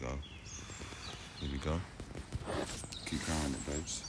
go. Here we go. Keep going it, babes.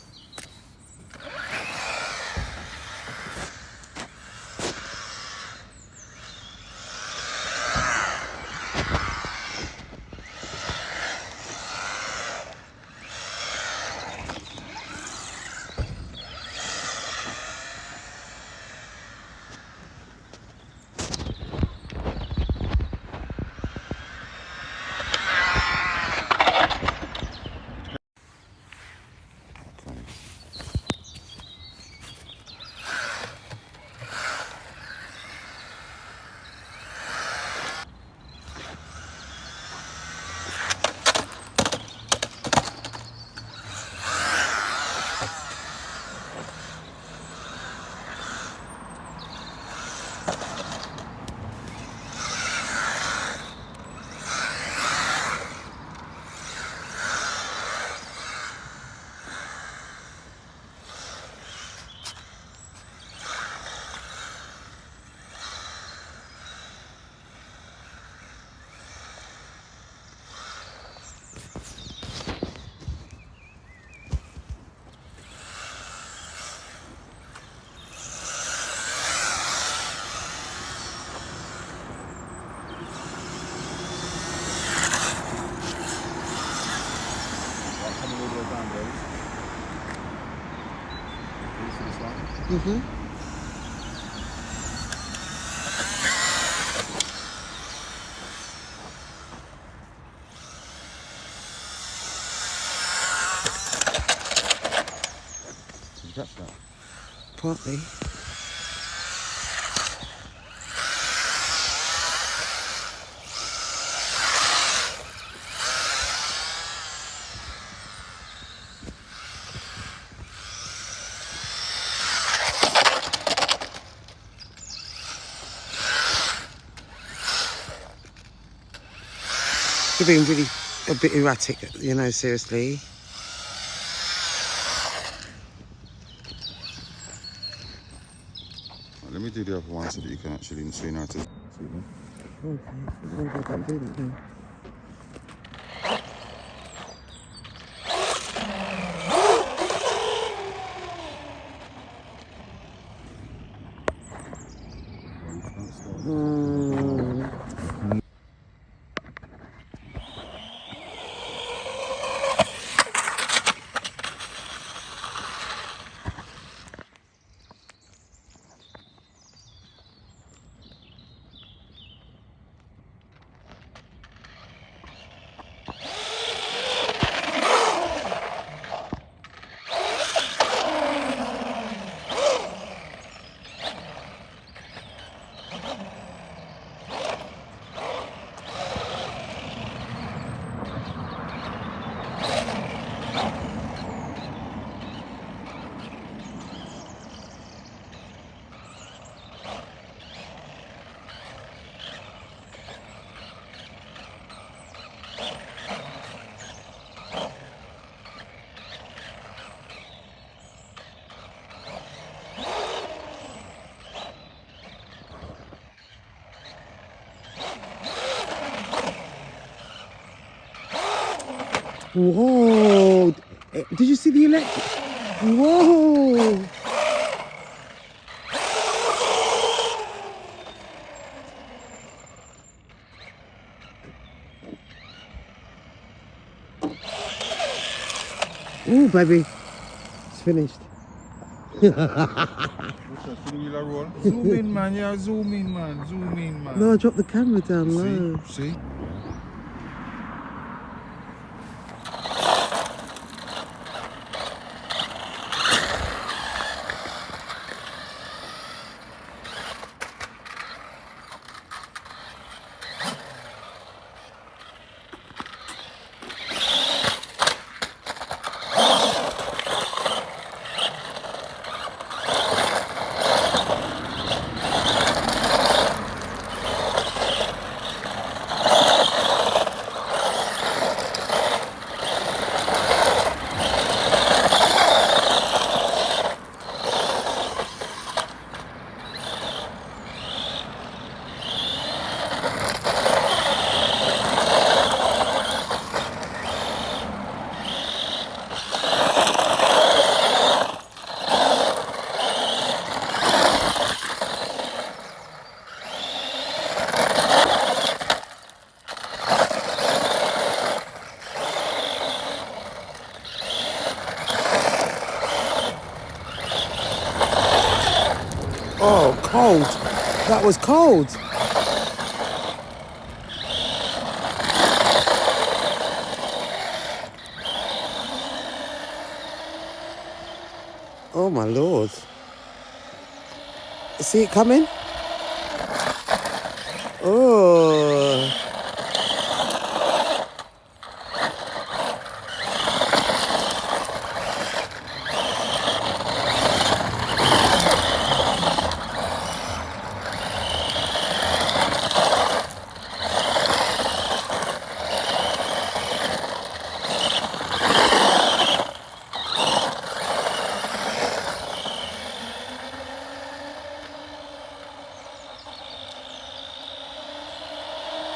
Mm-hmm. Did you catch that? Partly. You're being really a bit erratic, you know, seriously. Right, let me do the other one so that you can actually see how to see them. Okay, I can't do that then. Whoa! Did you see the electric? Whoa! Oh, baby, it's finished. Zoom in, man. Yeah, zoom in, man. Zoom in, man. No, I dropped the camera down low. See? Oh, cold. That was cold. Oh my Lord. See it coming? Oh.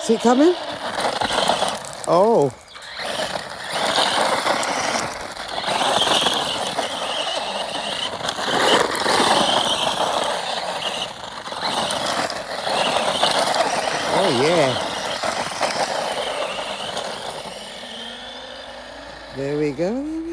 See it coming? Oh. Oh yeah. There we go. There we go.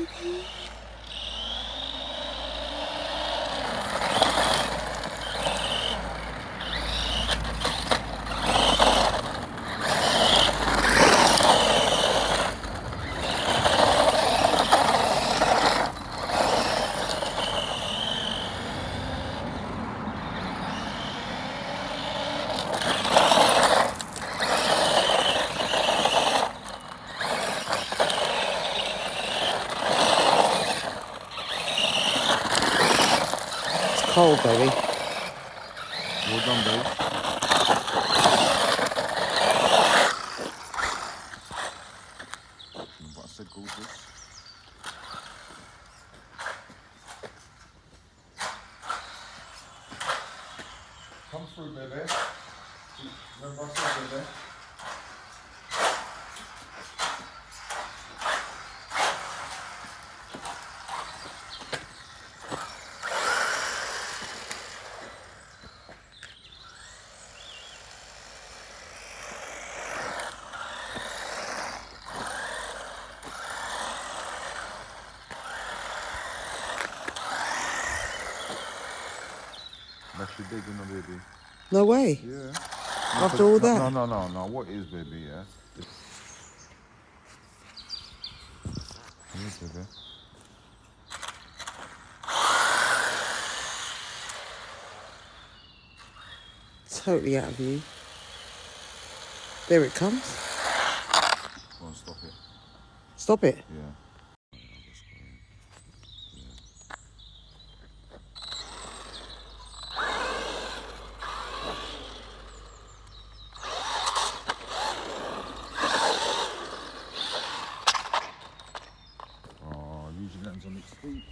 It's cold, baby. Well done, babe. What I said, gorgeous. Come through, baby. Remember I said, baby? That's your big one, baby. No way. Yeah. After all that. No. What is, baby? Yeah. Yeah, baby. Totally out of view. There it comes. Go on, stop it. Stop it. Yeah. Oh, usually lands on its feet.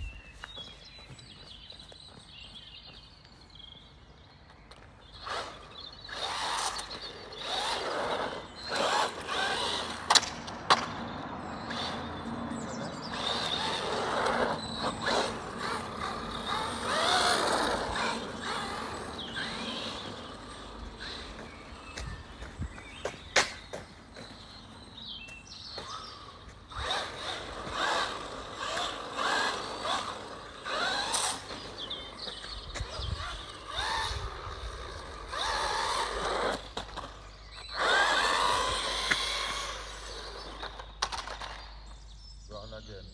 Right, again.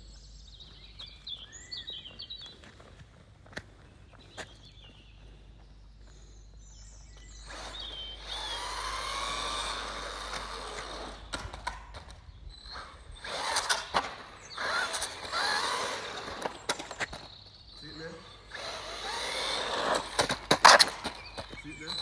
See it there? See it there?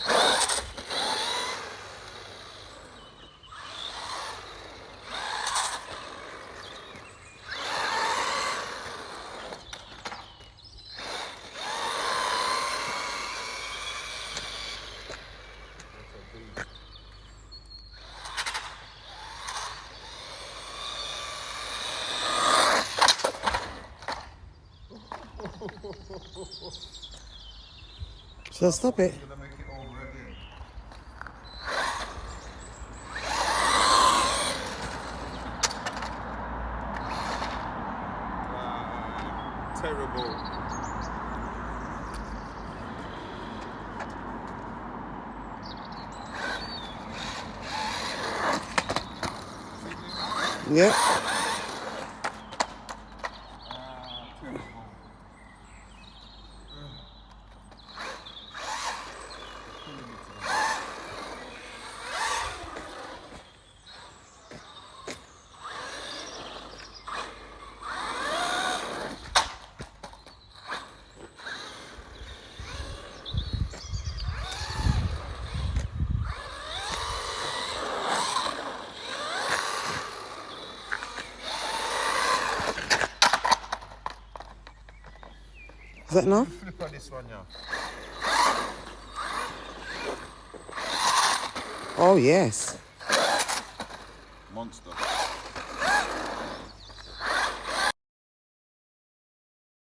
Shall I stop it? I'm gonna make it over again. Terrible. Yeah. Is that enough? Flip on this one, yeah. Oh, yes. Monster.